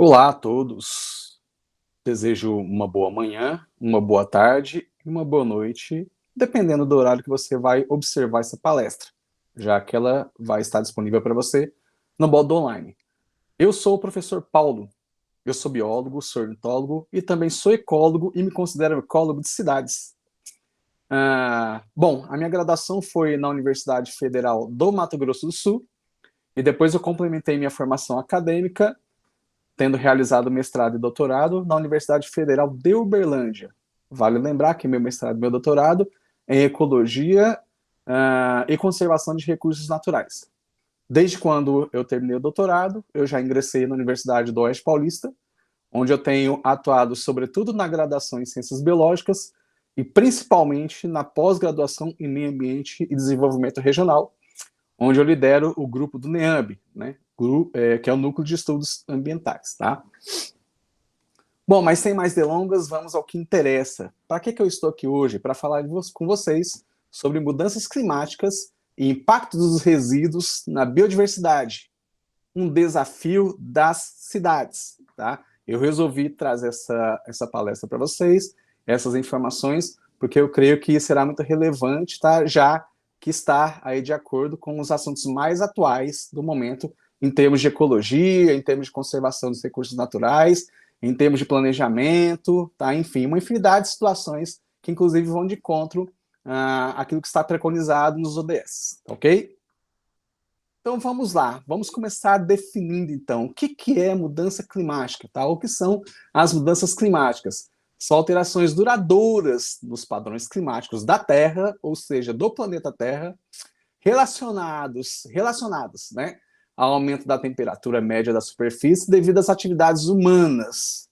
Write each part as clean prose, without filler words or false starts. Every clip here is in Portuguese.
Olá a todos. Desejo uma boa manhã, uma boa tarde e uma boa noite, dependendo do horário que você vai observar essa palestra, já que ela vai estar disponível para você no modo online. Eu sou o professor Paulo. Eu sou biólogo, sou ornitólogo e também sou ecólogo e me considero ecólogo de cidades. Bom, a minha graduação foi na Universidade Federal do Mato Grosso do Sul e depois eu complementei minha formação acadêmica tendo realizado mestrado e doutorado na Universidade Federal de Uberlândia. Vale lembrar que meu mestrado e meu doutorado é em Ecologia e Conservação de Recursos Naturais. Desde quando eu terminei o doutorado, eu já ingressei na Universidade do Oeste Paulista, onde eu tenho atuado sobretudo na graduação em Ciências Biológicas e principalmente na pós-graduação em Meio Ambiente e Desenvolvimento Regional, onde eu lidero o grupo do NEAMB, né, que é o Núcleo de Estudos Ambientais, tá? Bom, mas sem mais delongas, vamos ao que interessa. Para que eu estou aqui hoje? Para falar com vocês sobre mudanças climáticas e impacto dos resíduos na biodiversidade, um desafio das cidades, tá? Eu resolvi trazer essa palestra para vocês, essas informações, porque eu creio que será muito relevante, tá? Já que está aí de acordo com os assuntos mais atuais do momento, em termos de ecologia, em termos de conservação dos recursos naturais, em termos de planejamento, tá? Enfim, uma infinidade de situações que, inclusive, vão de encontro àquilo que está preconizado nos ODS, ok? Então vamos lá, vamos começar definindo então o que é mudança climática, tá? O que são as mudanças climáticas? São alterações duradouras nos padrões climáticos da Terra, ou seja, do planeta Terra, relacionados, né, ao aumento da temperatura média da superfície devido às atividades humanas.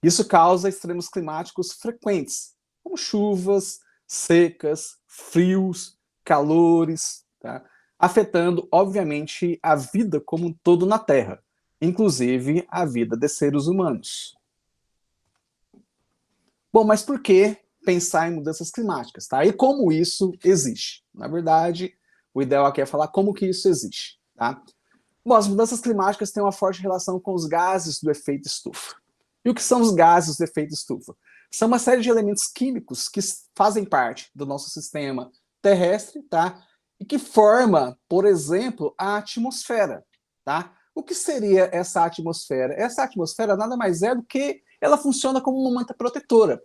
Isso causa extremos climáticos frequentes, como chuvas, secas, frios, calores, tá? Afetando, obviamente, a vida como um todo na Terra, inclusive a vida de seres humanos. Bom, mas por que pensar em mudanças climáticas, tá? E como isso existe? Na verdade, o ideal aqui é falar como que isso existe, tá? Bom, as mudanças climáticas têm uma forte relação com os gases do efeito estufa. E o que são os gases do efeito estufa? São uma série de elementos químicos que fazem parte do nosso sistema terrestre, tá? E que forma, por exemplo, a atmosfera, tá? O que seria essa atmosfera? Essa atmosfera nada mais é do que ela funciona como uma manta protetora.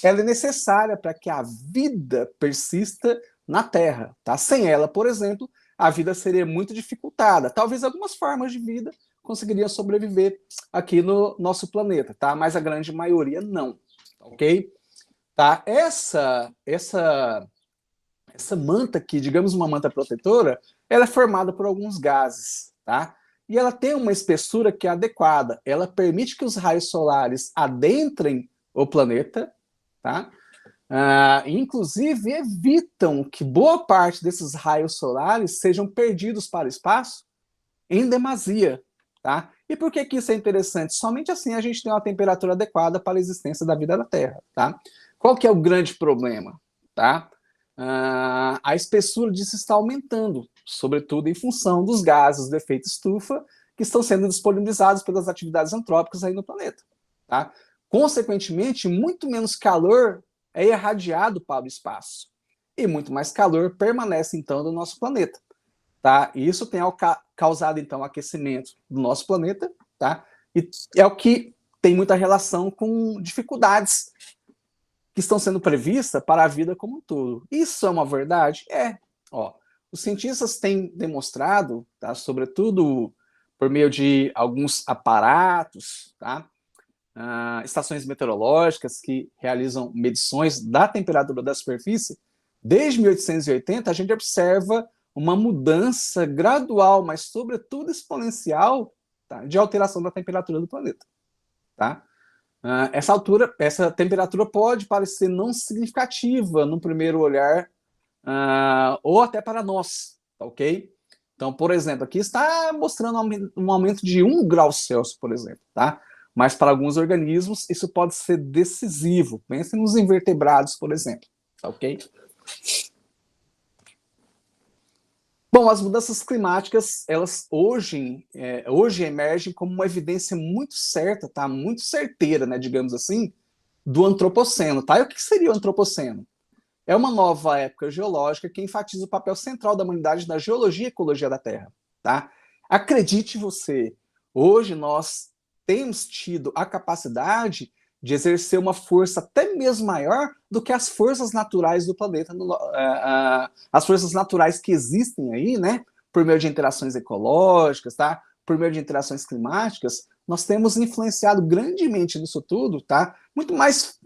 Ela é necessária para que a vida persista na Terra, tá? Sem ela, por exemplo, a vida seria muito dificultada. Talvez algumas formas de vida conseguiriam sobreviver aqui no nosso planeta, tá? Mas a grande maioria não, ok? Tá? Essa manta aqui, digamos uma manta protetora, ela é formada por alguns gases, tá? E ela tem uma espessura que é adequada. Ela permite que os raios solares adentrem o planeta, tá? Inclusive evitam que boa parte desses raios solares sejam perdidos para o espaço em demasia, tá? E por que isso é interessante? Somente assim a gente tem uma temperatura adequada para a existência da vida na Terra, tá? Qual que é o grande problema, tá? A espessura disso está aumentando, sobretudo em função dos gases do efeito estufa que estão sendo disponibilizados pelas atividades antrópicas aí no planeta, tá? Consequentemente, muito menos calor é irradiado para o espaço e muito mais calor permanece então no nosso planeta, tá? E isso tem causado então aquecimento do nosso planeta, tá? E é o que tem muita relação com dificuldades que estão sendo previstas para a vida como um todo. Isso é uma verdade? É. Ó, os cientistas têm demonstrado, tá, sobretudo por meio de alguns aparatos, tá, estações meteorológicas que realizam medições da temperatura da superfície, desde 1880 a gente observa uma mudança gradual, mas sobretudo exponencial, tá, de alteração da temperatura do planeta. Tá? Essa temperatura pode parecer não significativa no primeiro olhar, ou até para nós, tá, ok? Então, por exemplo, aqui está mostrando um aumento de 1 grau Celsius, por exemplo, tá? Mas para alguns organismos isso pode ser decisivo. Pensem nos invertebrados, por exemplo, tá, ok? Bom, as mudanças climáticas, elas hoje emergem como uma evidência muito certa, tá? Muito certeira, né, digamos assim, do antropoceno, tá? E o que seria o antropoceno? É uma nova época geológica que enfatiza o papel central da humanidade na geologia e ecologia da Terra, tá? Acredite você, hoje nós temos tido a capacidade de exercer uma força até mesmo maior do que as forças naturais do planeta, as forças naturais que existem aí, né, por meio de interações ecológicas, tá, por meio de interações climáticas, nós temos influenciado grandemente nisso tudo, tá, muito mais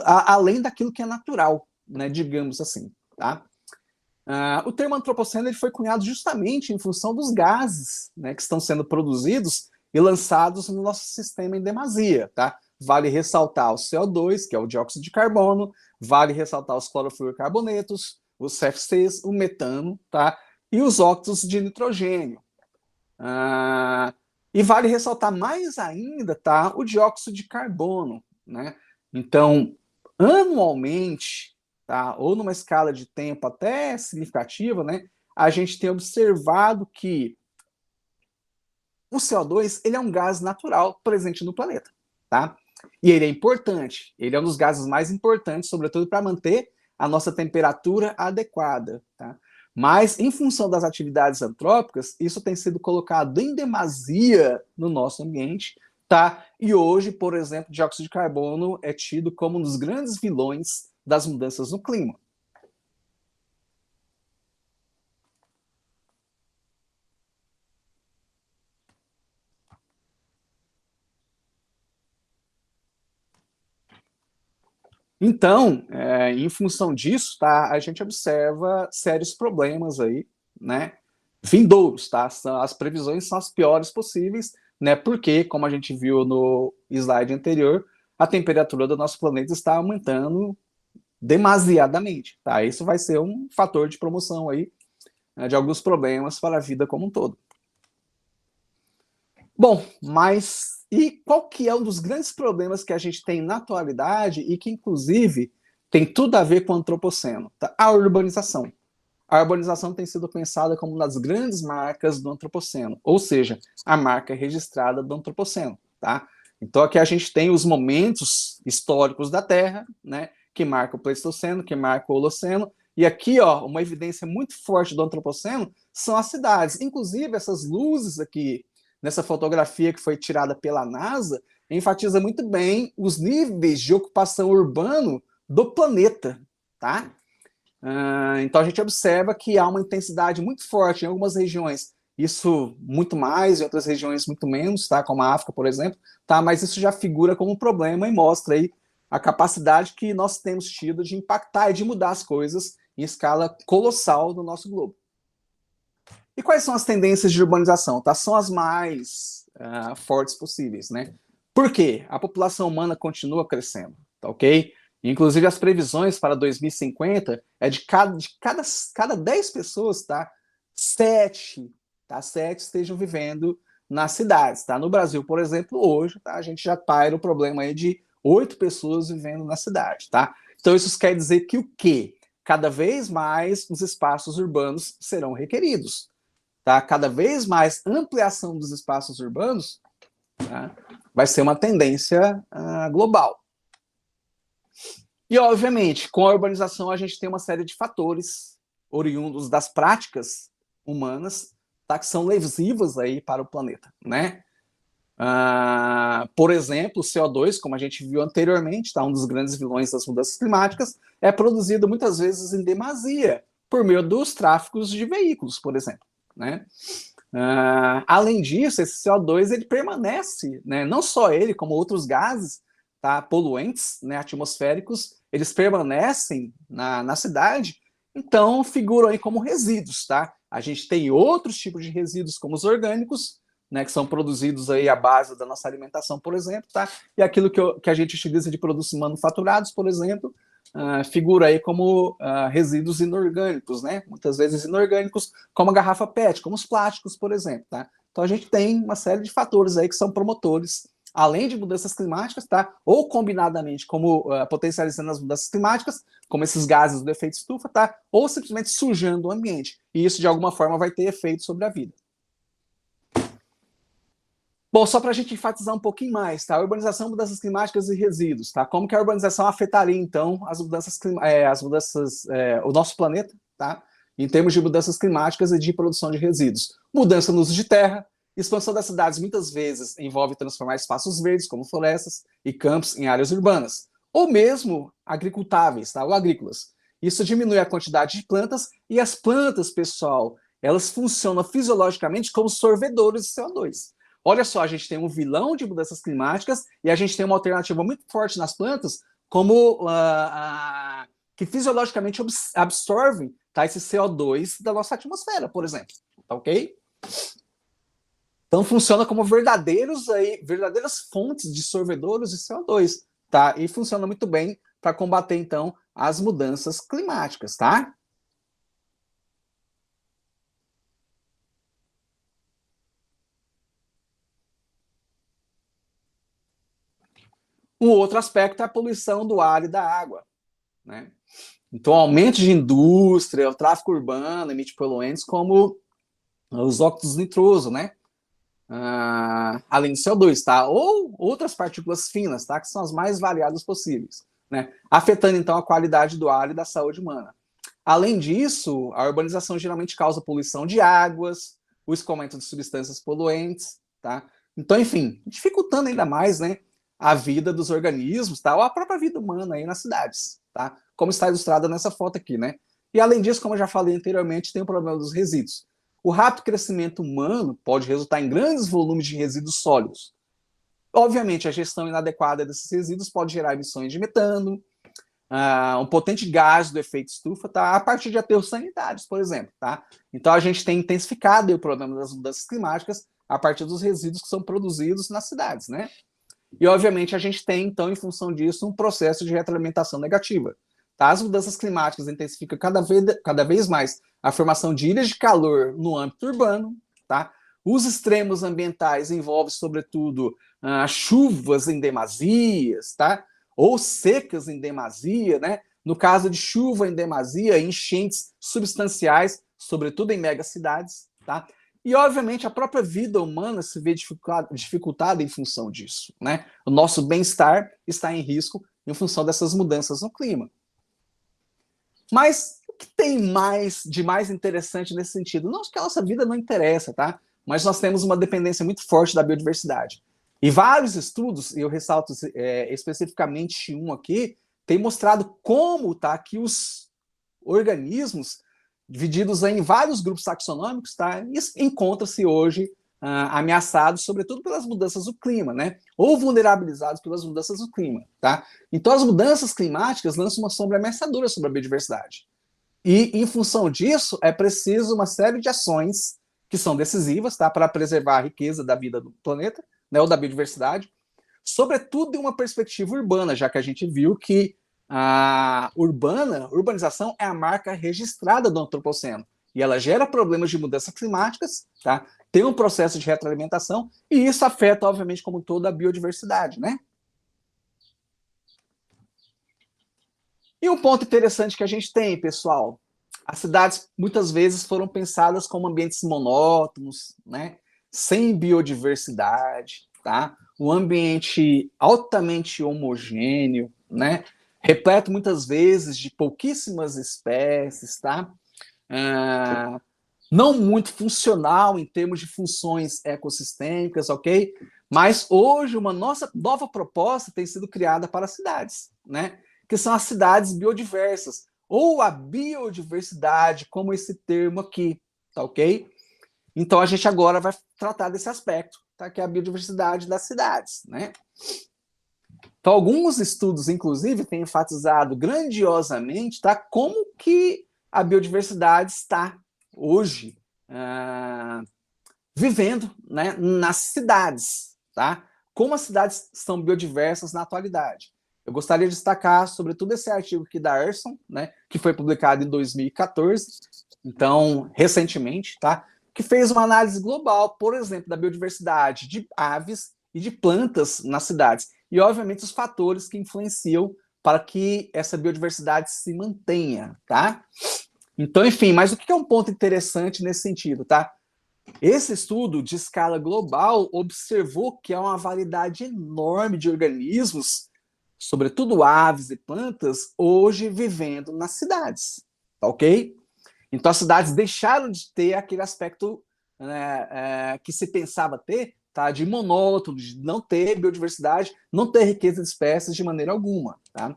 além daquilo que é natural, né, digamos assim, tá. O termo antropoceno ele foi cunhado justamente em função dos gases, né, que estão sendo produzidos e lançados no nosso sistema em demasia, tá? Vale ressaltar o CO2, que é o dióxido de carbono, vale ressaltar os clorofluorcarbonetos, os CFCs, o metano, tá? E os óxidos de nitrogênio. E vale ressaltar mais ainda, tá? O dióxido de carbono, né? Então, anualmente, tá? Ou numa escala de tempo até significativa, né? A gente tem observado que o CO2 ele é um gás natural presente no planeta, tá? E ele é importante, ele é um dos gases mais importantes, sobretudo para manter a nossa temperatura adequada, tá? Mas, em função das atividades antrópicas, isso tem sido colocado em demasia no nosso ambiente, tá? E hoje, por exemplo, o dióxido de carbono é tido como um dos grandes vilões das mudanças no clima. Então, em função disso, tá, a gente observa sérios problemas aí, né, vindouros, tá? As previsões são as piores possíveis, né? Porque, como a gente viu no slide anterior, a temperatura do nosso planeta está aumentando demasiadamente, tá? Isso vai ser um fator de promoção aí, né, de alguns problemas para a vida como um todo. Bom, mas e qual que é um dos grandes problemas que a gente tem na atualidade e que, inclusive, tem tudo a ver com o antropoceno? Tá? A urbanização. A urbanização tem sido pensada como uma das grandes marcas do antropoceno, ou seja, a marca registrada do antropoceno, tá? Então aqui a gente tem os momentos históricos da Terra, né, que marca o Pleistoceno, que marca o Holoceno, e aqui, ó, uma evidência muito forte do antropoceno são as cidades. Inclusive essas luzes aqui nessa fotografia que foi tirada pela NASA enfatiza muito bem os níveis de ocupação urbano do planeta, tá? Então a gente observa que há uma intensidade muito forte em algumas regiões, isso muito mais, em outras regiões muito menos, tá? Como a África, por exemplo, tá? Mas isso já figura como um problema e mostra aí a capacidade que nós temos tido de impactar e de mudar as coisas em escala colossal do nosso globo. E quais são as tendências de urbanização? Tá? São as mais fortes possíveis, né? Por quê? A população humana continua crescendo, tá ok? Inclusive, as previsões para 2050 é de cada 10 pessoas, tá? 7 estejam vivendo nas cidades, tá? No Brasil, por exemplo, hoje, tá? A gente já paira o problema aí de 8 pessoas vivendo na cidade, tá? Então, isso quer dizer que o quê? Cada vez mais os espaços urbanos serão requeridos, tá? Cada vez mais ampliação dos espaços urbanos, tá? Vai ser uma tendência global. E, obviamente, com a urbanização, a gente tem uma série de fatores oriundos das práticas humanas, tá, que são lesivas aí para o planeta, né? Por exemplo, o CO2, como a gente viu anteriormente, tá, um dos grandes vilões das mudanças climáticas, é produzido muitas vezes em demasia, por meio dos tráficos de veículos, por exemplo, né? Além disso, esse CO2 ele permanece, né, não só ele, como outros gases, tá, poluentes, né, atmosféricos, eles permanecem na cidade, então figuram aí como resíduos, tá? A gente tem outros tipos de resíduos, como os orgânicos, né, que são produzidos aí à base da nossa alimentação, por exemplo, tá? E aquilo que a gente utiliza de produtos manufaturados, por exemplo, figura aí como resíduos inorgânicos, né? Muitas vezes inorgânicos, como a garrafa PET, como os plásticos, por exemplo, tá? Então a gente tem uma série de fatores aí que são promotores além de mudanças climáticas, tá? Ou combinadamente, como potencializando as mudanças climáticas, como esses gases do efeito estufa, tá? Ou simplesmente sujando o ambiente. E isso, de alguma forma, vai ter efeito sobre a vida. Bom, só para a gente enfatizar um pouquinho mais, tá? Urbanização, mudanças climáticas e resíduos, tá? Como que a urbanização afetaria, então, o nosso planeta, tá? Em termos de mudanças climáticas e de produção de resíduos. Mudança no uso de terra, expansão das cidades muitas vezes envolve transformar espaços verdes, como florestas e campos, em áreas urbanas, ou mesmo agricultáveis, tá? Ou agrícolas. Isso diminui a quantidade de plantas, e as plantas, pessoal, elas funcionam fisiologicamente como sorvedores de CO2. Olha só, a gente tem um vilão de mudanças climáticas e a gente tem uma alternativa muito forte nas plantas, como que fisiologicamente absorvem, tá, esse CO2 da nossa atmosfera, por exemplo. Tá ok? Então funciona como verdadeiras fontes de sorvedores de CO2, tá? E funciona muito bem para combater, então, as mudanças climáticas, tá? Um outro aspecto é a poluição do ar e da água, né? Então, o aumento de indústria, o tráfego urbano emite poluentes como os óxidos nitrosos, né? Além do CO2, tá? Ou outras partículas finas, tá? Que são as mais variadas possíveis, né? Afetando, então, a qualidade do ar e da saúde humana. Além disso, a urbanização geralmente causa poluição de águas, o escoamento de substâncias poluentes, tá? Então, enfim, dificultando ainda mais, né, a vida dos organismos, tá? Ou a própria vida humana aí nas cidades, tá? Como está ilustrada nessa foto aqui, né? E além disso, como eu já falei anteriormente, tem o problema dos resíduos. O rápido crescimento humano pode resultar em grandes volumes de resíduos sólidos. Obviamente, a gestão inadequada desses resíduos pode gerar emissões de metano, um potente gás do efeito estufa, tá? A partir de aterros sanitários, por exemplo, tá? Então a gente tem intensificado o problema das mudanças climáticas a partir dos resíduos que são produzidos nas cidades, né? E obviamente a gente tem, então, em função disso, um processo de retroalimentação negativa. Tá? As mudanças climáticas intensificam cada vez mais a formação de ilhas de calor no âmbito urbano, tá? Os extremos ambientais envolvem, sobretudo, chuvas em demasias, tá? Ou secas em demasia, né? No caso de chuva em demasia, enchentes substanciais, sobretudo em megacidades, tá? E, obviamente, a própria vida humana se vê dificultada em função disso, né? O nosso bem-estar está em risco em função dessas mudanças no clima. Mas o que tem de mais interessante nesse sentido? Não que a nossa vida não interessa, tá? Mas nós temos uma dependência muito forte da biodiversidade. E vários estudos, e eu ressalto especificamente um aqui, tem mostrado como, tá, que os organismos divididos em vários grupos taxonômicos, tá, encontram-se hoje ameaçados, sobretudo pelas mudanças do clima, né, ou vulnerabilizados pelas mudanças do clima, tá. Então as mudanças climáticas lançam uma sombra ameaçadora sobre a biodiversidade. E em função disso é preciso uma série de ações que são decisivas, tá, para preservar a riqueza da vida do planeta, né, ou da biodiversidade, sobretudo em uma perspectiva urbana, já que a gente viu que a urbanização é a marca registrada do antropoceno. E ela gera problemas de mudanças climáticas, tá? Tem um processo de retroalimentação, e isso afeta, obviamente, como toda a biodiversidade, né? E um ponto interessante que a gente tem, pessoal, as cidades muitas vezes foram pensadas como ambientes monótonos, né? Sem biodiversidade, tá? Um ambiente altamente homogêneo, né? Repleto muitas vezes de pouquíssimas espécies, tá? Não muito funcional em termos de funções ecossistêmicas, ok? Mas hoje uma nova proposta tem sido criada para as cidades, né? Que são as cidades biodiversas, ou a biodiversidade, como esse termo aqui, tá ok? Então a gente agora vai tratar desse aspecto, tá? Que é a biodiversidade das cidades, né? Então, alguns estudos, inclusive, têm enfatizado grandiosamente, tá, como que a biodiversidade está hoje vivendo, né, nas cidades, tá? Como as cidades são biodiversas na atualidade. Eu gostaria de destacar, sobretudo, esse artigo aqui da Erson, né, que foi publicado em 2014, então, recentemente, tá? Que fez uma análise global, por exemplo, da biodiversidade de aves e de plantas nas cidades. E, obviamente, os fatores que influenciam para que essa biodiversidade se mantenha, tá? Então, enfim, mas o que é um ponto interessante nesse sentido, tá? Esse estudo de escala global observou que há uma variedade enorme de organismos, sobretudo aves e plantas, hoje vivendo nas cidades, tá ok? Então as cidades deixaram de ter aquele aspecto, né, que se pensava ter, tá, de monótono, de não ter biodiversidade, não ter riqueza de espécies de maneira alguma, tá?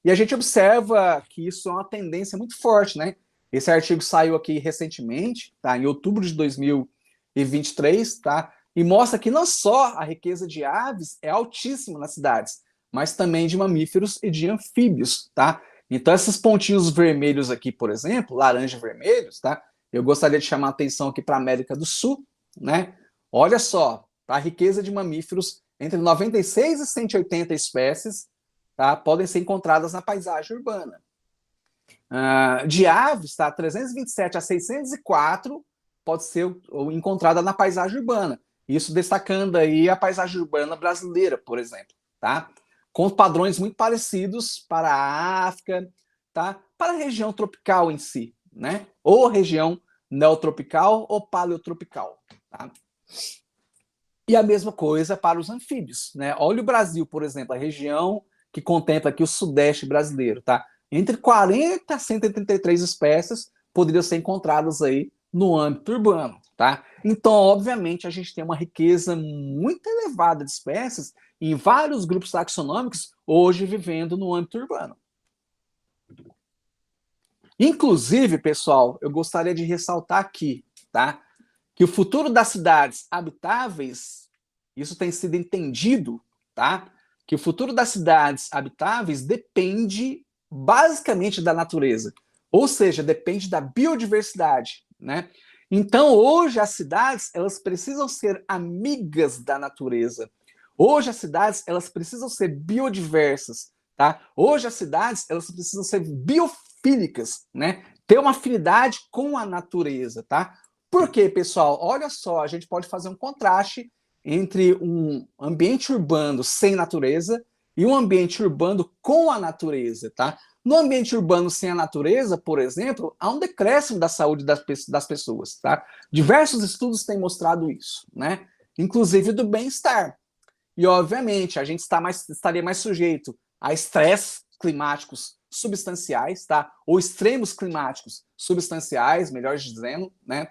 E a gente observa que isso é uma tendência muito forte, né? Esse artigo saiu aqui recentemente, tá, em outubro de 2023, tá? E mostra que não só a riqueza de aves é altíssima nas cidades, mas também de mamíferos e de anfíbios, tá? Então esses pontinhos vermelhos aqui, por exemplo, laranja e vermelhos, tá? Eu gostaria de chamar a atenção aqui para a América do Sul, né? Olha só, a riqueza de mamíferos entre 96 e 180 espécies, tá? Podem ser encontradas na paisagem urbana. De aves, tá? 327 a 604 pode ser encontrada na paisagem urbana. Isso destacando aí a paisagem urbana brasileira, por exemplo, tá? Com padrões muito parecidos para a África, tá? Para a região tropical em si, né? Ou região neotropical ou paleotropical, tá? E a mesma coisa para os anfíbios, né? Olha o Brasil, por exemplo, a região que contempla aqui o sudeste brasileiro, tá? Entre 40 a 133 espécies poderiam ser encontradas aí no âmbito urbano, tá? Então, obviamente, a gente tem uma riqueza muito elevada de espécies em vários grupos taxonômicos hoje vivendo no âmbito urbano. Inclusive, pessoal, eu gostaria de ressaltar aqui, tá? Que o futuro das cidades habitáveis, isso tem sido entendido, tá? Que o futuro das cidades habitáveis depende basicamente da natureza, ou seja, depende da biodiversidade, né? Então, hoje as cidades, elas precisam ser amigas da natureza. Hoje as cidades, elas precisam ser biodiversas, tá? Hoje as cidades, elas precisam ser biofílicas, né? Ter uma afinidade com a natureza, tá? Por quê, pessoal? Olha só, a gente pode fazer um contraste entre um ambiente urbano sem natureza e um ambiente urbano com a natureza, tá? No ambiente urbano sem a natureza, por exemplo, há um decréscimo da saúde das pessoas, tá? Diversos estudos têm mostrado isso, né? Inclusive do bem-estar. E, obviamente, a gente estaria mais sujeito a estresse climáticos substanciais, tá? Ou extremos climáticos substanciais, melhor dizendo, né?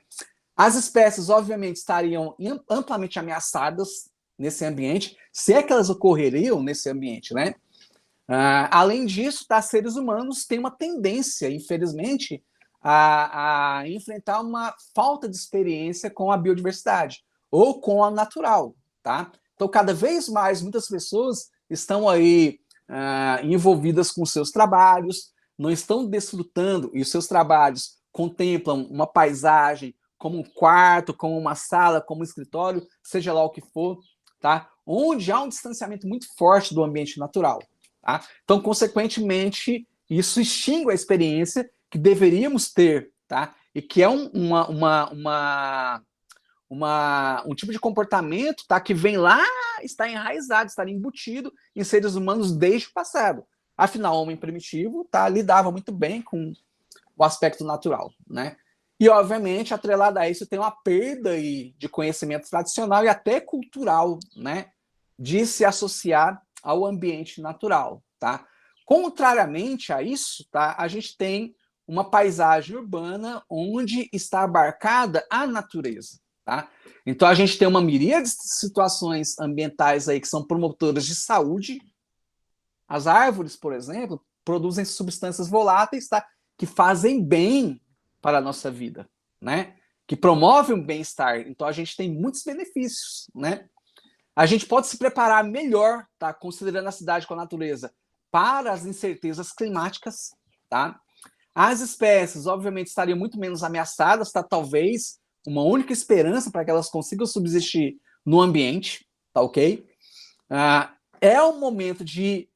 As espécies, obviamente, estariam amplamente ameaçadas nesse ambiente, se é que elas ocorreriam nesse ambiente, né? Além disso, tá, seres humanos têm uma tendência, infelizmente, a enfrentar uma falta de experiência com a biodiversidade ou com a natural, tá? Então, cada vez mais, muitas pessoas estão aí envolvidas com seus trabalhos, não estão desfrutando, e os seus trabalhos contemplam uma paisagem, como um quarto, como uma sala, como um escritório, seja lá o que for, tá? Onde há um distanciamento muito forte do ambiente natural. Tá? Então, consequentemente, isso extingue a experiência que deveríamos ter, tá? E que é um tipo de comportamento, tá? Que vem lá, está enraizado, está embutido em seres humanos desde o passado. Afinal, o homem primitivo, tá, lidava muito bem com o aspecto natural, né? E, obviamente, atrelado a isso, tem uma perda aí de conhecimento tradicional e até cultural, né? De se associar ao ambiente natural, tá? Contrariamente a isso, tá? A gente tem uma paisagem urbana onde está abarcada a natureza, tá? Então a gente tem uma miríade de situações ambientais aí que são promotoras de saúde. As árvores, por exemplo, produzem substâncias voláteis, tá? Que fazem bem para a nossa vida, né? Que promovem um bem-estar. Então a gente tem muitos benefícios, né? A gente pode se preparar melhor, tá? Considerando a cidade com a natureza, para as incertezas climáticas, tá? As espécies, obviamente, estariam muito menos ameaçadas, tá? Talvez uma única esperança para que elas consigam subsistir no ambiente, tá ok? É o momento de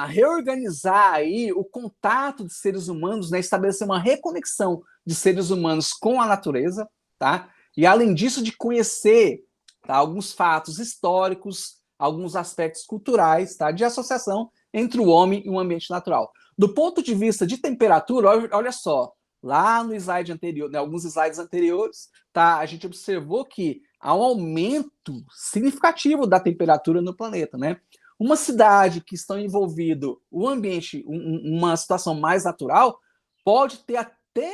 reorganizar aí o contato de seres humanos, né? Estabelecer uma reconexão de seres humanos com a natureza, tá? E além disso, de conhecer tá? Alguns fatos históricos, alguns aspectos culturais, tá? De associação entre o homem e o ambiente natural. Do ponto de vista de temperatura, olha só, lá no slide anterior, né, alguns slides anteriores, tá? A gente observou que há um aumento significativo da temperatura no planeta, né? Uma cidade que está envolvido o ambiente, uma situação mais natural, pode ter até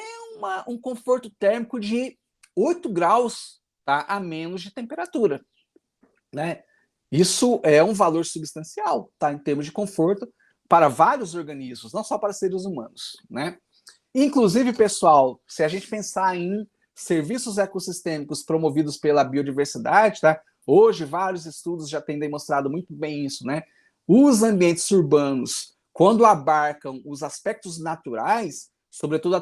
um conforto térmico de 8 graus, tá, a menos de temperatura, né? Isso é um valor substancial, tá, em termos de conforto para vários organismos, não só para seres humanos, né? Inclusive, pessoal, se a gente pensar em serviços ecossistêmicos promovidos pela biodiversidade, tá? Hoje, vários estudos já têm demonstrado muito bem isso, né? Os ambientes urbanos, quando abarcam os aspectos naturais, sobretudo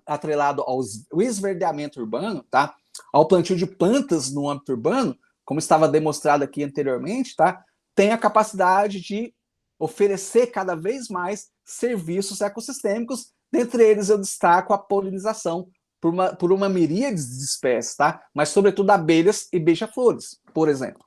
atrelado ao esverdeamento urbano, tá? Ao plantio de plantas no âmbito urbano, como estava demonstrado aqui anteriormente, tá? Tem a capacidade de oferecer cada vez mais serviços ecossistêmicos. Dentre eles, eu destaco a polinização por uma miríade de espécies, tá? Mas, sobretudo, abelhas e beija-flores, por exemplo.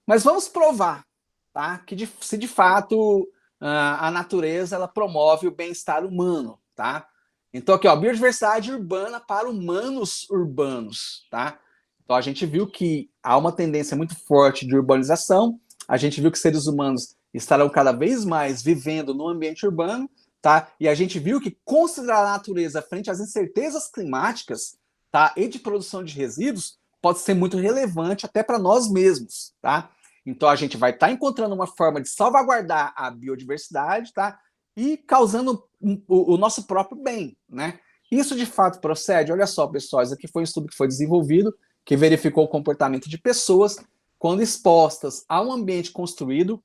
Mas vamos provar, tá? Que se de fato a natureza ela promove o bem-estar humano, tá? Então, aqui, ó, biodiversidade urbana para humanos urbanos, tá? Então, a gente viu que há uma tendência muito forte de urbanização, a gente viu que seres humanos estarão cada vez mais vivendo no ambiente urbano, tá? E a gente viu que considerar a natureza frente às incertezas climáticas, tá? E de produção de resíduos pode ser muito relevante até para nós mesmos, tá? Então a gente vai estar encontrando uma forma de salvaguardar a biodiversidade, tá? E causando o nosso próprio bem, né? Isso de fato procede. Olha só, pessoal, isso aqui foi um estudo que foi desenvolvido, que verificou o comportamento de pessoas quando expostas a um ambiente construído,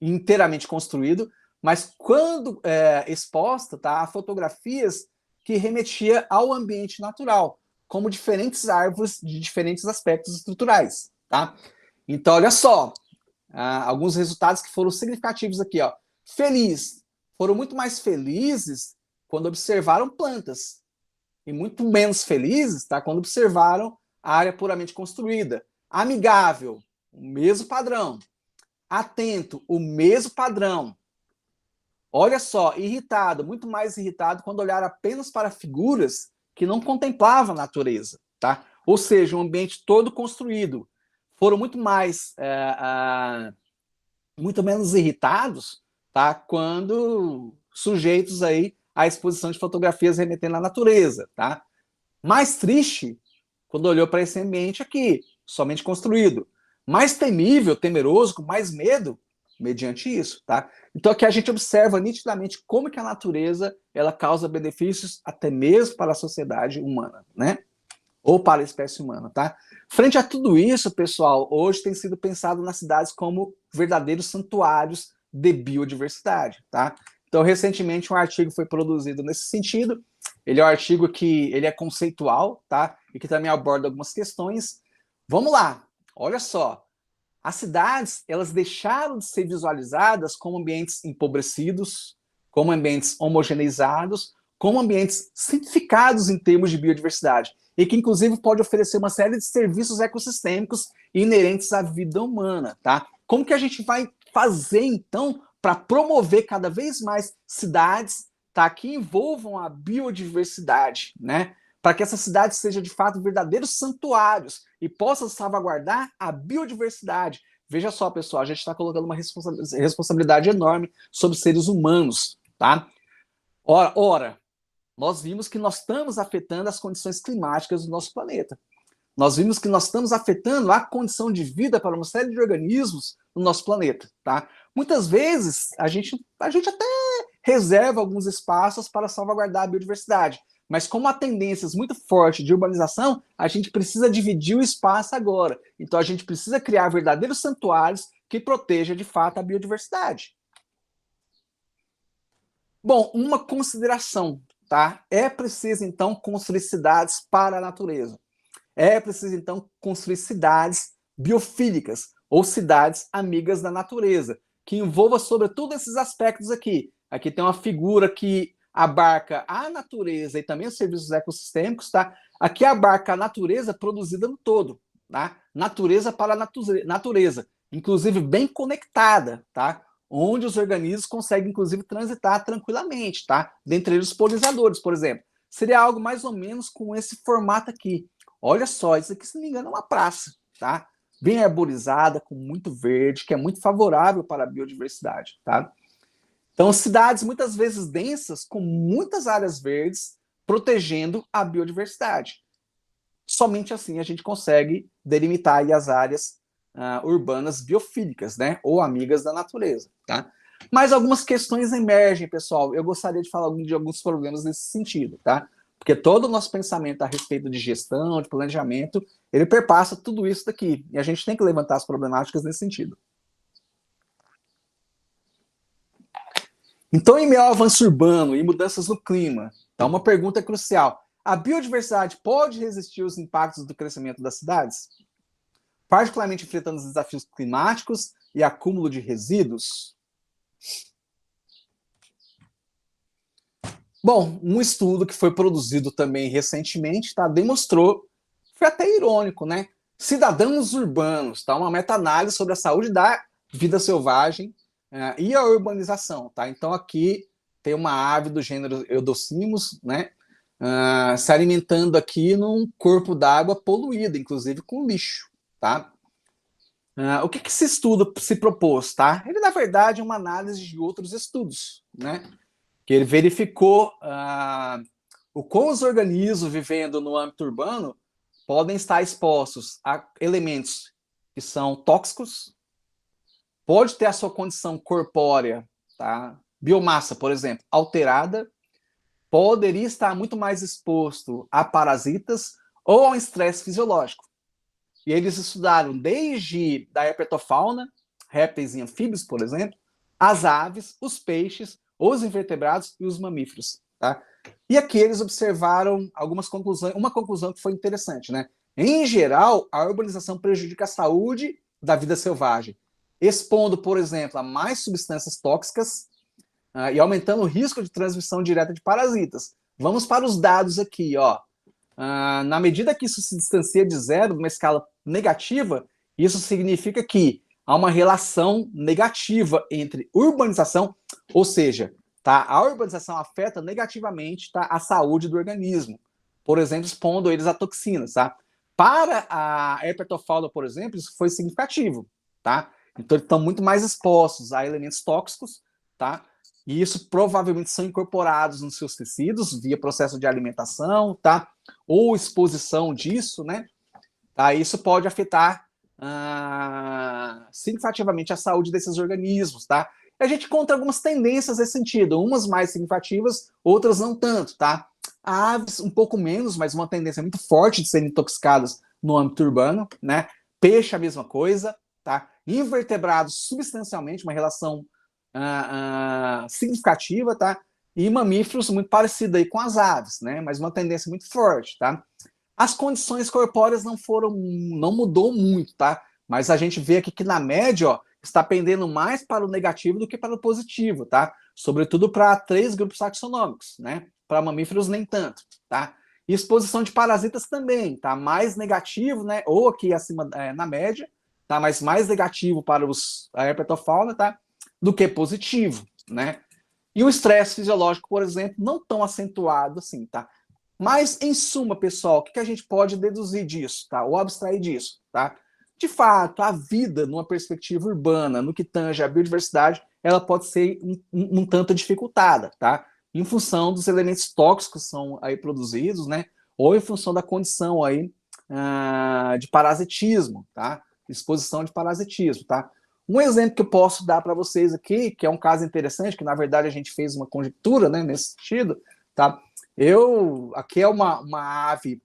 inteiramente construído, mas quando exposta, tá, a fotografias que remetia ao ambiente natural, como diferentes árvores de diferentes aspectos estruturais, tá? Então, olha só, alguns resultados que foram significativos aqui, ó. Feliz, foram muito mais felizes quando observaram plantas, e muito menos felizes, tá, quando observaram a área puramente construída. Amigável, o mesmo padrão. Atento, o mesmo padrão. Olha só, irritado, muito mais irritado quando olhar apenas para figuras que não contemplavam a natureza, tá? Ou seja, um ambiente todo construído. Foram muito muito menos irritados, tá? Quando sujeitos aí à exposição de fotografias remetendo à natureza, tá? Mais triste quando olhou para esse ambiente aqui, somente construído. Mais temível, temeroso, com mais medo, mediante isso, tá? Então aqui a gente observa nitidamente como que a natureza ela causa benefícios até mesmo para a sociedade humana, né? Ou para a espécie humana, tá? Frente a tudo isso, pessoal, hoje tem sido pensado nas cidades como verdadeiros santuários de biodiversidade, tá? Então, recentemente, um artigo foi produzido nesse sentido. Ele é um artigo que ele é conceitual, tá? E que também aborda algumas questões. Vamos lá, olha só. As cidades, elas deixaram de ser visualizadas como ambientes empobrecidos, como ambientes homogeneizados, como ambientes simplificados em termos de biodiversidade, e que, inclusive, pode oferecer uma série de serviços ecossistêmicos inerentes à vida humana, tá? Como que a gente vai fazer, então, para promover cada vez mais cidades, tá, que envolvam a biodiversidade, né? Para que essas cidades sejam, de fato, verdadeiros santuários e possam salvaguardar a biodiversidade. Veja só, pessoal, a gente está colocando uma responsabilidade enorme sobre seres humanos, tá? Ora, nós vimos que nós estamos afetando as condições climáticas do nosso planeta. Nós vimos que nós estamos afetando a condição de vida para uma série de organismos no nosso planeta, tá? Muitas vezes a gente até reserva alguns espaços para salvaguardar a biodiversidade, mas como há tendências muito fortes de urbanização, a gente precisa dividir o espaço agora. Então a gente precisa criar verdadeiros santuários que protejam de fato a biodiversidade. Bom, uma consideração, tá? É preciso, então, construir cidades para a natureza. É preciso, então, construir cidades biofílicas, ou cidades amigas da natureza, que envolva, sobretudo, esses aspectos aqui. Aqui tem uma figura que abarca a natureza e também os serviços ecossistêmicos, tá? Aqui abarca a natureza produzida no todo, tá? Natureza para natureza, inclusive bem conectada, tá? Onde os organismos conseguem, inclusive, transitar tranquilamente, tá? Dentre eles os polinizadores, por exemplo. Seria algo mais ou menos com esse formato aqui. Olha só, isso aqui, se não me engano, é uma praça, tá? Bem arborizada, com muito verde, que é muito favorável para a biodiversidade, tá? Então, cidades muitas vezes densas, com muitas áreas verdes, protegendo a biodiversidade. Somente assim a gente consegue delimitar aí as áreas urbanas biofílicas, né? Ou amigas da natureza, tá? Mas algumas questões emergem, pessoal. Eu gostaria de falar de alguns problemas nesse sentido, tá? Porque todo o nosso pensamento a respeito de gestão, de planejamento, ele perpassa tudo isso daqui. E a gente tem que levantar as problemáticas nesse sentido. Então, em meio ao avanço urbano e mudanças no clima, tá uma pergunta crucial. A biodiversidade pode resistir aos impactos do crescimento das cidades? Particularmente enfrentando os desafios climáticos e acúmulo de resíduos? Bom, um estudo que foi produzido também recentemente, tá, demonstrou, foi até irônico, né? Cidadãos urbanos, tá? Uma meta-análise sobre a saúde da vida selvagem e a urbanização, tá? Então aqui tem uma ave do gênero Eudocimus, né? Se alimentando aqui num corpo d'água poluído, inclusive com lixo, tá? O que esse estudo se propôs, tá? Ele, na verdade, é uma análise de outros estudos, né? Que ele verificou o como os organismos vivendo no âmbito urbano podem estar expostos a elementos que são tóxicos, pode ter a sua condição corpórea, tá? Biomassa, por exemplo, alterada, poderia estar muito mais exposto a parasitas ou ao estresse fisiológico. E eles estudaram desde a herpetofauna, répteis e anfíbios, por exemplo, as aves, os peixes, os invertebrados e os mamíferos. Tá? E aqui eles observaram algumas conclusões, uma conclusão que foi interessante, né? Em geral, a urbanização prejudica a saúde da vida selvagem, expondo, por exemplo, a mais substâncias tóxicas e aumentando o risco de transmissão direta de parasitas. Vamos para os dados aqui, ó. Na medida que isso se distancia de zero, numa escala negativa, isso significa que há uma relação negativa entre urbanização, ou seja, tá, a urbanização afeta negativamente, tá, a saúde do organismo, por exemplo, expondo eles a toxinas. Tá? Para a herpetofauna, por exemplo, isso foi significativo. Tá? Então, eles estão muito mais expostos a elementos tóxicos, tá? E isso provavelmente são incorporados nos seus tecidos via processo de alimentação, tá? Ou exposição disso, né? Tá? Isso pode afetar significativamente a saúde desses organismos, tá? E a gente encontra algumas tendências nesse sentido, umas mais significativas, outras não tanto, tá? Aves um pouco menos, mas uma tendência muito forte de serem intoxicadas no âmbito urbano, né? Peixe a mesma coisa, tá? Invertebrados substancialmente, uma relação significativa, tá? E mamíferos muito parecido aí com as aves, né? Mas uma tendência muito forte, tá? As condições corpóreas não mudou muito, tá? Mas a gente vê aqui que na média, ó, está pendendo mais para o negativo do que para o positivo, tá? Sobretudo para 3 grupos taxonômicos, né? Para mamíferos nem tanto, tá? E exposição de parasitas também, tá? Mais negativo, né? Ou aqui acima na média, tá? Mas mais negativo para a herpetofauna, tá? Do que positivo, né? E o estresse fisiológico, por exemplo, não tão acentuado assim, tá? Mas, em suma, pessoal, o que a gente pode deduzir disso, tá? Ou abstrair disso, tá? De fato, a vida, numa perspectiva urbana, no que tange a biodiversidade, ela pode ser um tanto dificultada, tá? Em função dos elementos tóxicos que são aí produzidos, né? Ou em função da condição aí de parasitismo, tá? Exposição de parasitismo, tá? Um exemplo que eu posso dar para vocês aqui, que é um caso interessante, que na verdade a gente fez uma conjectura, né, nesse sentido, tá? Aqui é uma ave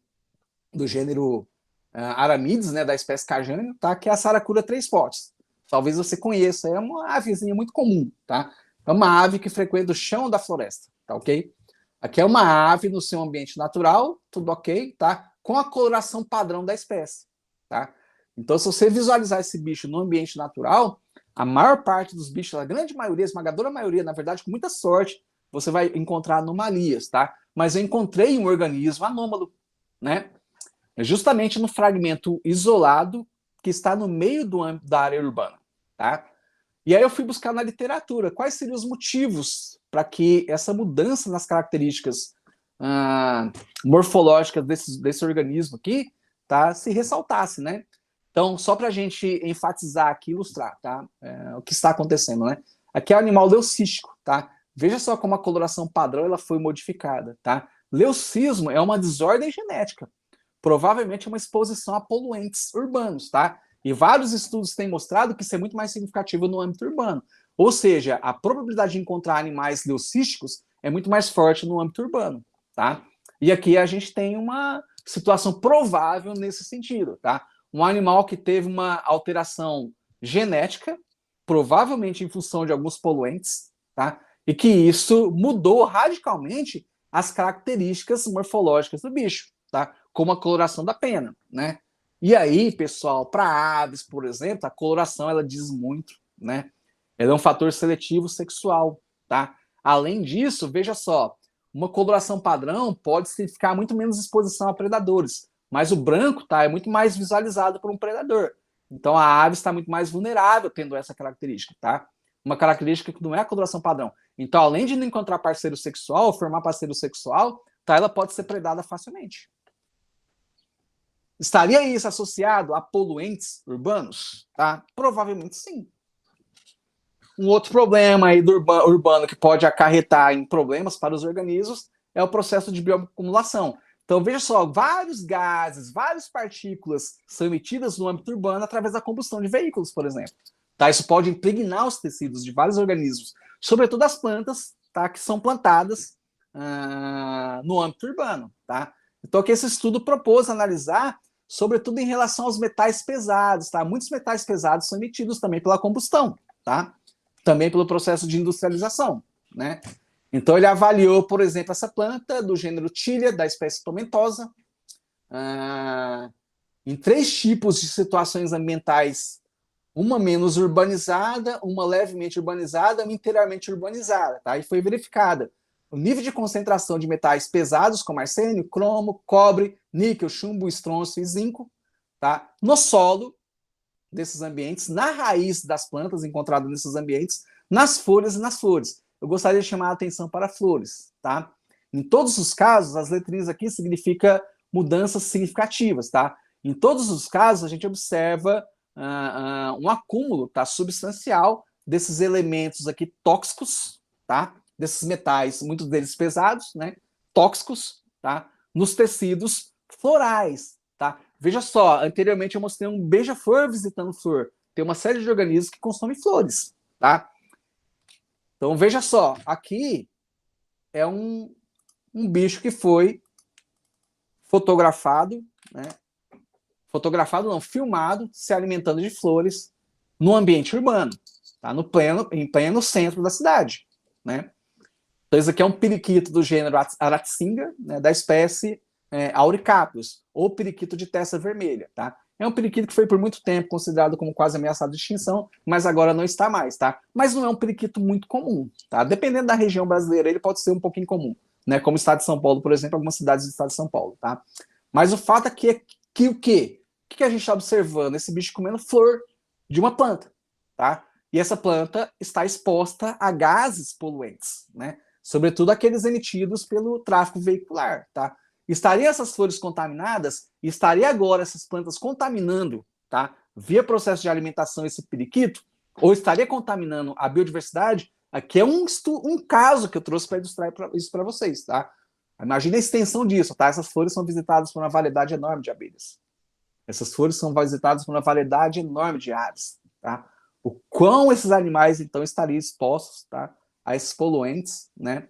do gênero Aramides, né, da espécie Cajâneo, tá? Que é a Saracura três potes. Talvez você conheça, é uma avezinha muito comum, tá? É uma ave que frequenta o chão da floresta, tá ok? Aqui é uma ave no seu ambiente natural, tudo ok, tá? Com a coloração padrão da espécie, tá? Então, se você visualizar esse bicho no ambiente natural, a maior parte dos bichos, a grande maioria, a esmagadora maioria, na verdade, com muita sorte, você vai encontrar anomalias, tá? Mas eu encontrei um organismo anômalo, né? É justamente no fragmento isolado que está no meio do âmbito da área urbana, tá? E aí eu fui buscar na literatura quais seriam os motivos para que essa mudança nas características morfológicas desse organismo aqui, tá, se ressaltasse, né? Então, só para a gente enfatizar aqui, ilustrar, tá? O que está acontecendo, né? Aqui é o animal leucístico, tá? Veja só como a coloração padrão ela foi modificada, tá? Leucismo é uma desordem genética, provavelmente uma exposição a poluentes urbanos, tá? E vários estudos têm mostrado que isso é muito mais significativo no âmbito urbano. Ou seja, a probabilidade de encontrar animais leucísticos é muito mais forte no âmbito urbano, tá? E aqui a gente tem uma situação provável nesse sentido, tá? Um animal que teve uma alteração genética, provavelmente em função de alguns poluentes, tá? E que isso mudou radicalmente as características morfológicas do bicho, tá? Como a coloração da pena, né? E aí, pessoal, para aves, por exemplo, a coloração ela diz muito, né? Ela é um fator seletivo sexual, tá? Além disso, veja só, uma coloração padrão pode significar muito menos exposição a predadores, mas o branco, tá, é muito mais visualizado por um predador. Então a ave está muito mais vulnerável tendo essa característica, tá? Uma característica que não é a coloração padrão. Então, além de não encontrar parceiro sexual, formar parceiro sexual, tá, ela pode ser predada facilmente. Estaria isso associado a poluentes urbanos? Tá? Provavelmente sim. Um outro problema aí do urbano que pode acarretar em problemas para os organismos é o processo de bioacumulação. Então, veja só, vários gases, várias partículas são emitidas no âmbito urbano através da combustão de veículos, por exemplo. Tá? Isso pode impregnar os tecidos de vários organismos, sobretudo as plantas, tá? Que são plantadas no âmbito urbano. Tá? Então, aqui esse estudo propôs analisar, sobretudo em relação aos metais pesados. Tá? Muitos metais pesados são emitidos também pela combustão, tá? Também pelo processo de industrialização, né? Então ele avaliou, por exemplo, essa planta do gênero Tilia, da espécie tomentosa, em 3 tipos de situações ambientais, uma menos urbanizada, uma levemente urbanizada, uma inteiramente urbanizada, tá? E foi verificada o nível de concentração de metais pesados, como arsênio, cromo, cobre, níquel, chumbo, estrôncio e zinco, tá? No solo desses ambientes, na raiz das plantas encontradas nesses ambientes, nas folhas e nas flores. Eu gostaria de chamar a atenção para flores, tá? Em todos os casos, as letrinhas aqui significam mudanças significativas, tá? Em todos os casos, a gente observa um acúmulo, tá, substancial desses elementos aqui tóxicos, tá? Desses metais, muitos deles pesados, né? Tóxicos, tá? Nos tecidos florais, tá? Veja só, anteriormente eu mostrei um beija-flor visitando flor. Tem uma série de organismos que consomem flores, tá? Então veja só, aqui é um bicho que foi fotografado, né? Fotografado não, filmado, se alimentando de flores no ambiente urbano, tá? Em pleno centro da cidade, né? Então esse aqui é um periquito do gênero Aratzinga, né, da espécie Auricapus, ou periquito de testa vermelha, tá? É um periquito que foi por muito tempo considerado como quase ameaçado de extinção, mas agora não está mais, tá? Mas não é um periquito muito comum, tá? Dependendo da região brasileira, ele pode ser um pouquinho comum, né? Como o estado de São Paulo, por exemplo, algumas cidades do estado de São Paulo, tá? Mas o fato é que o quê? O que a gente está observando? Esse bicho comendo flor de uma planta, tá? E essa planta está exposta a gases poluentes, né? Sobretudo aqueles emitidos pelo tráfego veicular, tá? Estariam essas flores contaminadas? E estaria agora essas plantas contaminando, tá? Via processo de alimentação esse periquito? Ou estaria contaminando a biodiversidade? Aqui é um caso que eu trouxe para ilustrar isso para vocês, tá? Imagina a extensão disso, tá? Essas flores são visitadas por uma variedade enorme de abelhas. Essas flores são visitadas por uma variedade enorme de aves, tá? O quão esses animais, então, estariam expostos, tá, a esses poluentes, né?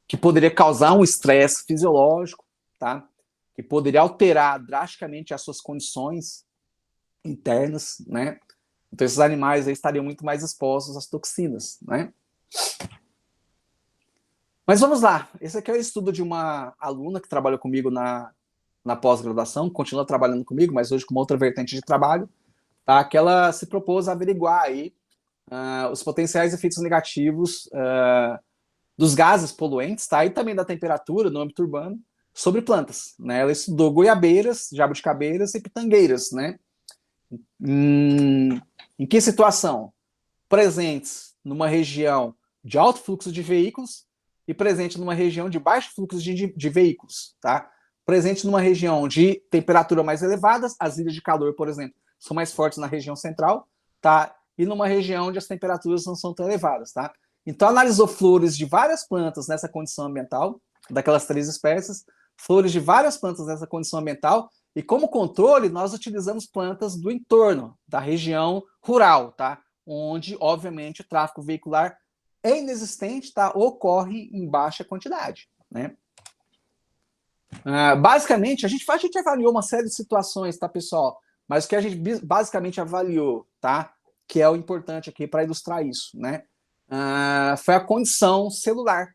Que poderia causar um estresse fisiológico, tá? Que poderia alterar drasticamente as suas condições internas, né? Então esses animais aí estariam muito mais expostos às toxinas, né? Mas vamos lá, esse aqui é o estudo de uma aluna que trabalha comigo na pós-graduação, continua trabalhando comigo, mas hoje com uma outra vertente de trabalho, tá? Que ela se propôs a averiguar aí os potenciais efeitos negativos dos gases poluentes, tá? E também da temperatura no âmbito urbano, sobre plantas, né? Ela estudou goiabeiras, jabuticabeiras e pitangueiras, né? Em que situação? Presentes numa região de alto fluxo de veículos e presente numa região de baixo fluxo de veículos, tá? Presente numa região de temperatura mais elevada, as ilhas de calor, por exemplo, são mais fortes na região central, tá? E numa região onde as temperaturas não são tão elevadas, tá? Então, analisou flores de várias plantas nessa condição ambiental, daquelas 3 espécies, flores de várias plantas nessa condição ambiental, e como controle, nós utilizamos plantas do entorno, da região rural, tá? Onde, obviamente, o tráfego veicular é inexistente, tá? Ocorre em baixa quantidade, né? Basicamente, a gente avaliou uma série de situações, tá, pessoal? Mas o que a gente basicamente avaliou, tá? Que é o importante aqui para ilustrar isso, né? Foi a condição celular,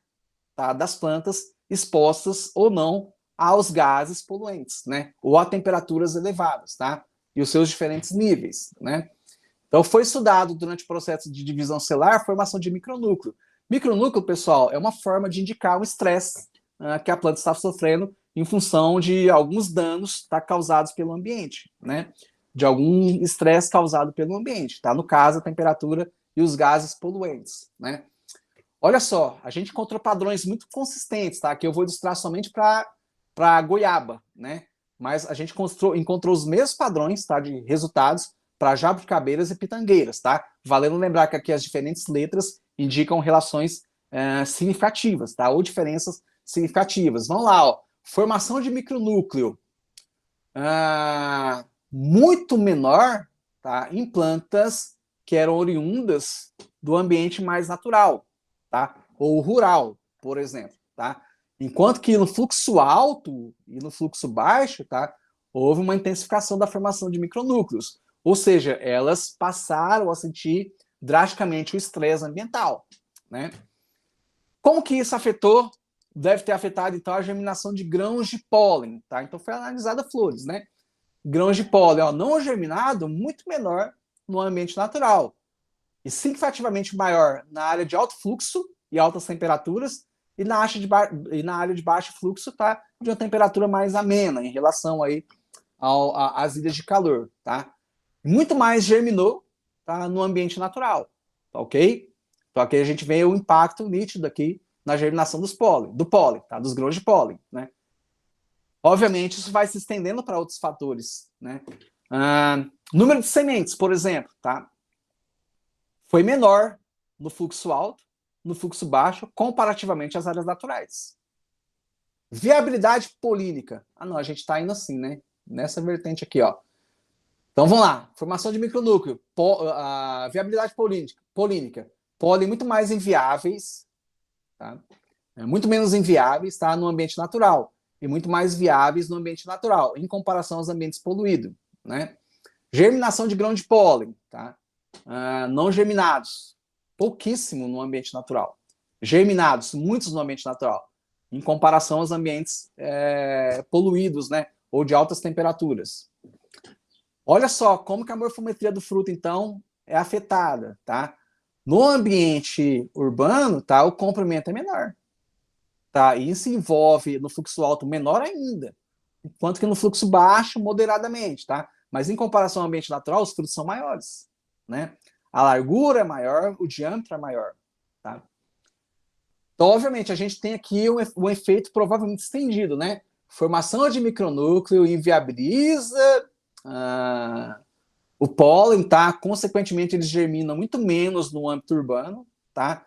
tá? Das plantas expostas ou não aos gases poluentes, né? Ou a temperaturas elevadas, tá? E os seus diferentes níveis, né? Então, foi estudado durante o processo de divisão celular a formação de micronúcleo. Micronúcleo, pessoal, é uma forma de indicar um estresse que a planta está sofrendo em função de alguns danos causados pelo ambiente, né? De algum estresse causado pelo ambiente, tá? No caso, a temperatura e os gases poluentes, né? Olha só, a gente encontrou padrões muito consistentes, tá? Que eu vou ilustrar somente para goiaba, né? Mas a gente encontrou os mesmos padrões, tá? De resultados para jabuticabeiras e pitangueiras, tá? Valendo lembrar que aqui as diferentes letras indicam relações significativas, tá? Ou diferenças significativas. Vamos lá, ó. Formação de micronúcleo muito menor, tá? Em plantas que eram oriundas do ambiente mais natural, tá? Ou rural, por exemplo, tá? Enquanto que no fluxo alto e no fluxo baixo, tá? Houve uma intensificação da formação de micronúcleos. Ou seja, elas passaram a sentir drasticamente o estresse ambiental, né? Como que isso afetou? Deve ter afetado, então, a germinação de grãos de pólen, tá? Então, foi analisada flores, né? Grãos de pólen, ó, não germinado, muito menor no ambiente natural. E significativamente maior na área de alto fluxo e altas temperaturas, e na área de baixo fluxo, tá? De uma temperatura mais amena, em relação aí às ilhas de calor, tá? Muito mais germinou, tá? No ambiente natural, tá ok? Então aqui a gente vê o impacto nítido aqui na germinação do pólen, tá? Dos grãos de pólen, né? Obviamente, isso vai se estendendo para outros fatores, né? Número de sementes, por exemplo, tá? Foi menor no fluxo alto, no fluxo baixo, comparativamente às áreas naturais. Viabilidade polínica. Não, a gente está indo assim, né? Nessa vertente aqui, ó. Então, vamos lá. Formação de micronúcleo. Viabilidade polínica. Pólen muito mais inviáveis, tá? Muito menos inviáveis, tá? No ambiente natural. E muito mais viáveis no ambiente natural, em comparação aos ambientes poluídos, né? Germinação de grão de pólen, tá? Não germinados, pouquíssimo no ambiente natural. Germinados, muitos no ambiente natural, em comparação aos ambientes poluídos, né? Ou de altas temperaturas. Olha só como que a morfometria do fruto, então, é afetada, tá? No ambiente urbano, tá? O comprimento é menor, tá? E isso envolve no fluxo alto menor ainda, enquanto que no fluxo baixo, moderadamente, tá? Mas em comparação ao ambiente natural, os frutos são maiores, né? A largura é maior, o diâmetro é maior, tá? Então, obviamente, a gente tem aqui um efeito provavelmente estendido, né? Formação de micronúcleo inviabiliza o pólen, tá? Consequentemente, eles germinam muito menos no âmbito urbano, tá?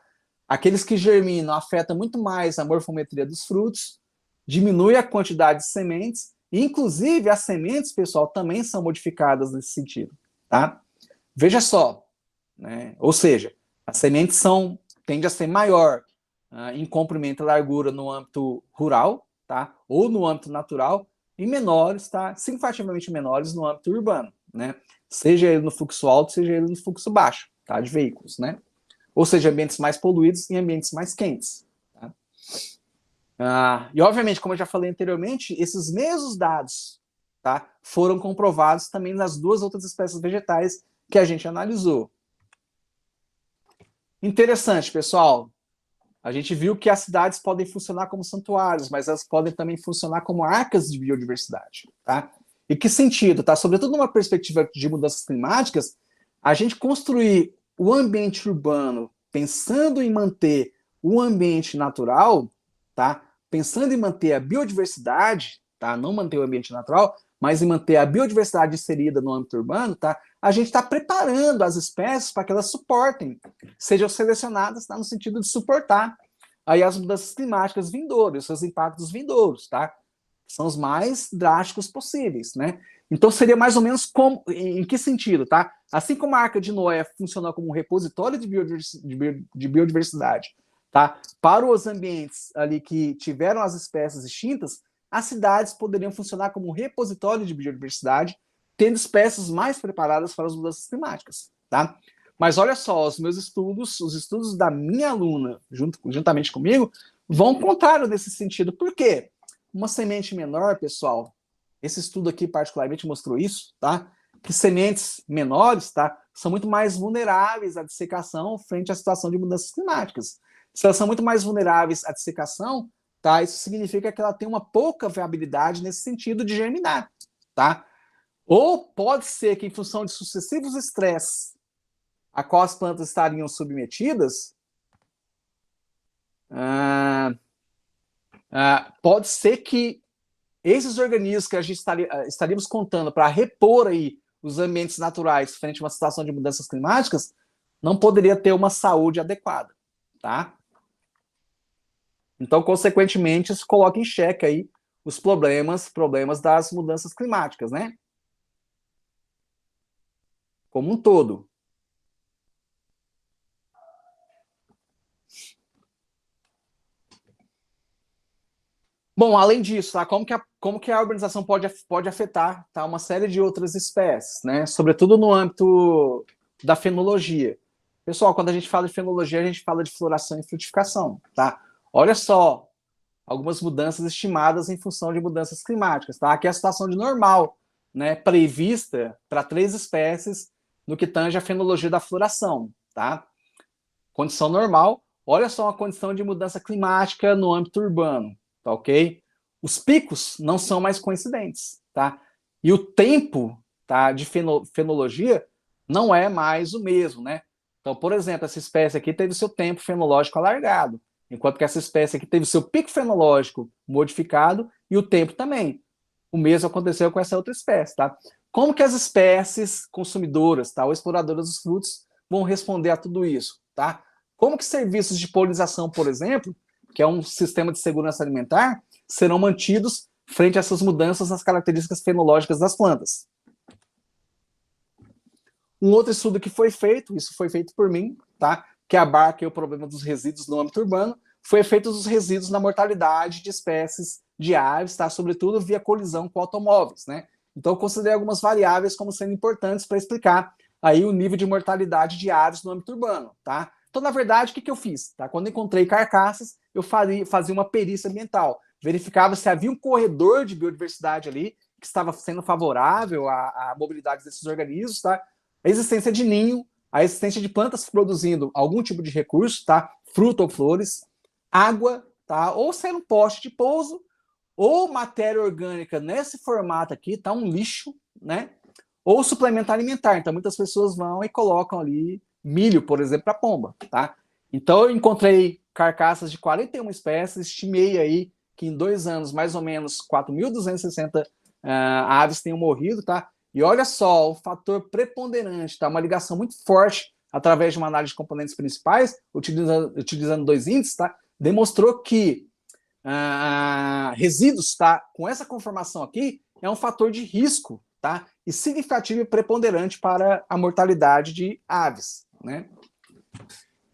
Aqueles que germinam afetam muito mais a morfometria dos frutos, diminui a quantidade de sementes, e inclusive as sementes, pessoal, também são modificadas nesse sentido, tá? Veja só, né? Ou seja, as sementes tendem a ser maior em comprimento e largura no âmbito rural, tá? Ou no âmbito natural, e menores, tá? Significativamente menores no âmbito urbano, né? Seja ele no fluxo alto, seja ele no fluxo baixo, tá? De veículos, né? Ou seja, ambientes mais poluídos e ambientes mais quentes. Tá? E, obviamente, como eu já falei anteriormente, esses mesmos dados, tá, foram comprovados também nas 2 outras espécies vegetais que a gente analisou. Interessante, pessoal. A gente viu que as cidades podem funcionar como santuários, mas elas podem também funcionar como arcas de biodiversidade, tá? E que sentido, tá? Sobretudo numa perspectiva de mudanças climáticas, a gente construir o ambiente urbano pensando em manter o ambiente natural, tá? Pensando em manter a biodiversidade, tá? Não manter o ambiente natural, mas em manter a biodiversidade inserida no âmbito urbano, tá? A gente está preparando as espécies para que elas suportem, sejam selecionadas, tá? No sentido de suportar aí as mudanças climáticas vindouras, seus impactos vindouros, tá? São os mais drásticos possíveis, né? Então seria mais ou menos como, em que sentido, tá? Assim como a Arca de Noé funciona como um repositório de biodiversidade, tá? Para os ambientes ali que tiveram as espécies extintas, as cidades poderiam funcionar como um repositório de biodiversidade, tendo espécies mais preparadas para as mudanças climáticas, tá? Mas olha só, os meus estudos, os estudos da minha aluna, juntamente comigo, vão contrário nesse sentido. Por quê? Uma semente menor, pessoal, esse estudo aqui particularmente mostrou isso, tá? Que sementes menores, tá? São muito mais vulneráveis à dessecação frente à situação de mudanças climáticas. Se elas são muito mais vulneráveis à dessecação, tá? Isso significa que ela tem uma pouca viabilidade nesse sentido de germinar, tá? Ou pode ser que, em função de sucessivos estresses a qual as plantas estariam submetidas, pode ser que esses organismos que a gente estaríamos contando para repor aí os ambientes naturais frente a uma situação de mudanças climáticas, não poderia ter uma saúde adequada, tá? Então, consequentemente, isso coloca em xeque aí os problemas das mudanças climáticas, né? Como um todo. Bom, além disso, tá? Como que a urbanização pode afetar, tá? Uma série de outras espécies, né? Sobretudo no âmbito da fenologia. Pessoal, quando a gente fala de fenologia, a gente fala de floração e frutificação, tá? Olha só, algumas mudanças estimadas em função de mudanças climáticas, tá? Aqui é a situação de normal, né? Prevista para 3 espécies no que tange a fenologia da floração, tá? Condição normal. Olha só a condição de mudança climática no âmbito urbano, tá ok? Os picos não são mais coincidentes, tá? E o tempo, tá, de fenologia não é mais o mesmo, né? Então, por exemplo, essa espécie aqui teve seu tempo fenológico alargado, enquanto que essa espécie aqui teve seu pico fenológico modificado e o tempo também. O mesmo aconteceu com essa outra espécie, tá? Como que as espécies consumidoras, tá, ou exploradoras dos frutos vão responder a tudo isso, tá? Como que serviços de polinização, por exemplo, que é um sistema de segurança alimentar, serão mantidos frente a essas mudanças nas características fenológicas das plantas? Um outro estudo que foi feito, isso foi feito por mim, tá? Que abarca o problema dos resíduos no âmbito urbano, foi feito dos resíduos na mortalidade de espécies de aves, tá? Sobretudo via colisão com automóveis, né? Então, eu considerei algumas variáveis como sendo importantes para explicar aí o nível de mortalidade de aves no âmbito urbano, tá? Então, na verdade, o que eu fiz? Tá? Quando encontrei carcaças, eu fazia uma perícia ambiental, verificava se havia um corredor de biodiversidade ali que estava sendo favorável à mobilidade desses organismos, tá? A existência de ninho, a existência de plantas produzindo algum tipo de recurso, tá? Fruto ou flores, água, tá? Ou sendo um poste de pouso, ou matéria orgânica nesse formato aqui, tá? Um lixo, né? Ou suplemento alimentar. Então, muitas pessoas vão e colocam ali milho, por exemplo, para pomba, tá? Então, eu encontrei carcaças de 41 espécies, estimei aí que em 2 anos, mais ou menos 4.260 aves tenham morrido, tá? E olha só, o fator preponderante, tá? Uma ligação muito forte através de uma análise de componentes principais, utilizando 2 índices, tá? Demonstrou que resíduos, tá? Com essa conformação aqui, é um fator de risco, tá? E significativo e preponderante para a mortalidade de aves, né?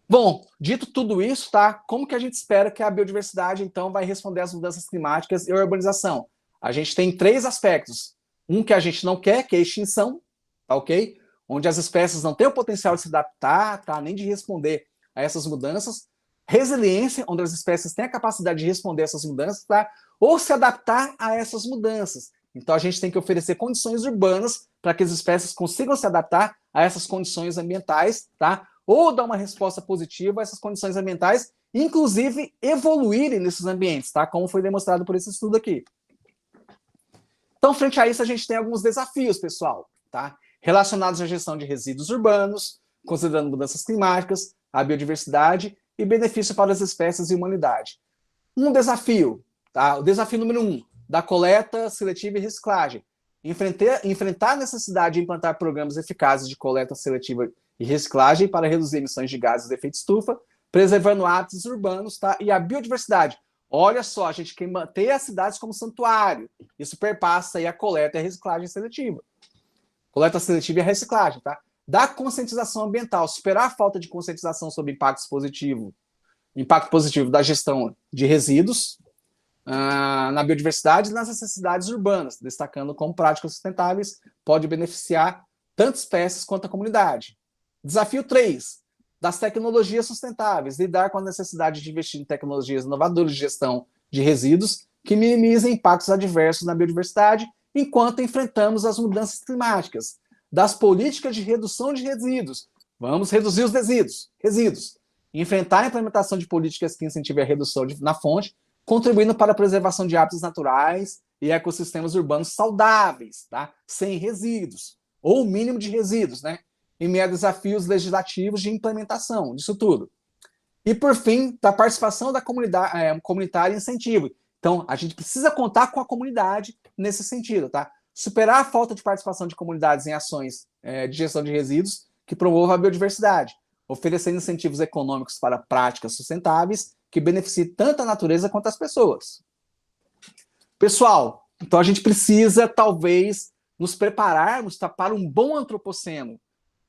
Bom, dito tudo isso, tá? Como que a gente espera que a biodiversidade, então, vai responder às mudanças climáticas e a urbanização? A gente tem 3 aspectos. Um que a gente não quer, que é a extinção, tá ok? Onde as espécies não têm o potencial de se adaptar, tá? Nem de responder a essas mudanças. Resiliência, onde as espécies têm a capacidade de responder a essas mudanças, tá? Ou se adaptar a essas mudanças. Então, a gente tem que oferecer condições urbanas para que as espécies consigam se adaptar a essas condições ambientais, tá? ou dar uma resposta positiva a essas condições ambientais, inclusive evoluírem nesses ambientes, tá? Como foi demonstrado por esse estudo aqui. Então, frente a isso, a gente tem alguns desafios, pessoal, tá? Relacionados à gestão de resíduos urbanos, considerando mudanças climáticas, a biodiversidade e benefício para as espécies e humanidade. Um desafio, tá? O desafio número 1, da coleta seletiva e reciclagem. Enfrentar a necessidade de implantar programas eficazes de coleta seletiva e reciclagem para reduzir emissões de gases de efeito estufa, preservando hábitos urbanos, tá? E a biodiversidade. Olha só, a gente quer manter as cidades como santuário. Isso perpassa aí a coleta e a reciclagem seletiva. Coleta seletiva e a reciclagem, tá? Da conscientização ambiental, superar a falta de conscientização sobre impacto positivo da gestão de resíduos na biodiversidade e nas necessidades urbanas, destacando como práticas sustentáveis pode beneficiar tanto espécies quanto a comunidade. Desafio 3, das tecnologias sustentáveis, lidar com a necessidade de investir em tecnologias inovadoras de gestão de resíduos que minimizem impactos adversos na biodiversidade enquanto enfrentamos as mudanças climáticas, das políticas de redução de resíduos. Vamos reduzir os resíduos. Enfrentar a implementação de políticas que incentivem a redução na fonte, contribuindo para a preservação de hábitos naturais e ecossistemas urbanos saudáveis, tá? Sem resíduos, ou o mínimo de resíduos, né? Em meio a desafios legislativos de implementação disso tudo. E, por fim, da participação da comunidade, comunitária e incentivo. Então, a gente precisa contar com a comunidade nesse sentido, tá? Superar a falta de participação de comunidades em ações de gestão de resíduos que promovam a biodiversidade, oferecendo incentivos econômicos para práticas sustentáveis que beneficiem tanto a natureza quanto as pessoas. Pessoal, então a gente precisa, talvez, nos prepararmos, tá, para um bom antropoceno.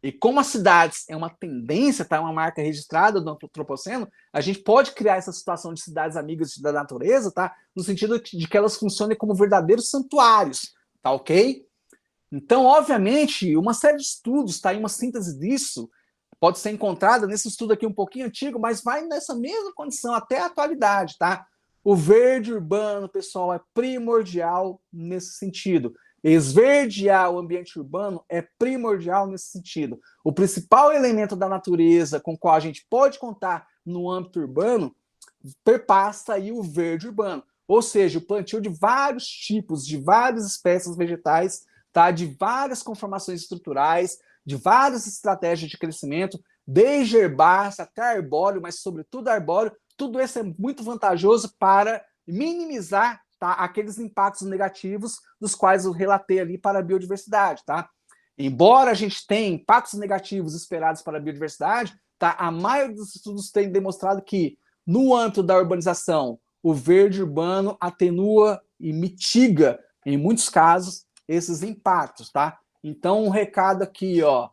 E como as cidades é uma tendência, tá, uma marca registrada do antropoceno, a gente pode criar essa situação de cidades amigas da natureza, tá, no sentido de que elas funcionem como verdadeiros santuários, tá ok? Então, obviamente, uma série de estudos, tá, e uma síntese disso pode ser encontrada nesse estudo aqui um pouquinho antigo, mas vai nessa mesma condição até a atualidade, tá? O verde urbano, pessoal, é primordial nesse sentido. Esverdear o ambiente urbano é primordial nesse sentido. O principal elemento da natureza com o qual a gente pode contar no âmbito urbano perpassa aí o verde urbano, ou seja, o plantio de vários tipos, de várias espécies vegetais, tá? De várias conformações estruturais, de várias estratégias de crescimento, desde herbáceo até arbóreo, mas sobretudo arbóreo. Tudo isso é muito vantajoso para minimizar, tá, aqueles impactos negativos dos quais eu relatei ali para a biodiversidade, tá? Embora a gente tenha impactos negativos esperados para a biodiversidade, tá, a maioria dos estudos tem demonstrado que, no âmbito da urbanização, o verde urbano atenua e mitiga, em muitos casos, esses impactos, tá? Então, um recado aqui, ó,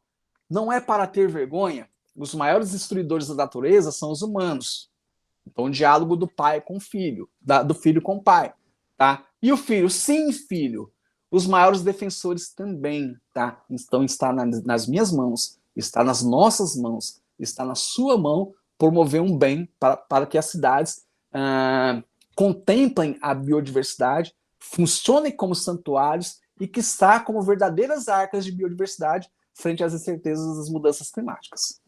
não é para ter vergonha, os maiores destruidores da natureza são os humanos. Então, o diálogo do pai com o filho, do filho com o pai, tá? E o filho, sim, filho, os maiores defensores também, tá? Então, está nas minhas mãos, está nas nossas mãos, está na sua mão promover um bem para que as cidades contemplem a biodiversidade, funcionem como santuários e que está como verdadeiras arcas de biodiversidade frente às incertezas das mudanças climáticas.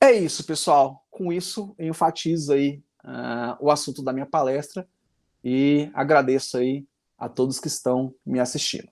É isso, pessoal. Com isso, eu enfatizo aí o assunto da minha palestra e agradeço aí a todos que estão me assistindo.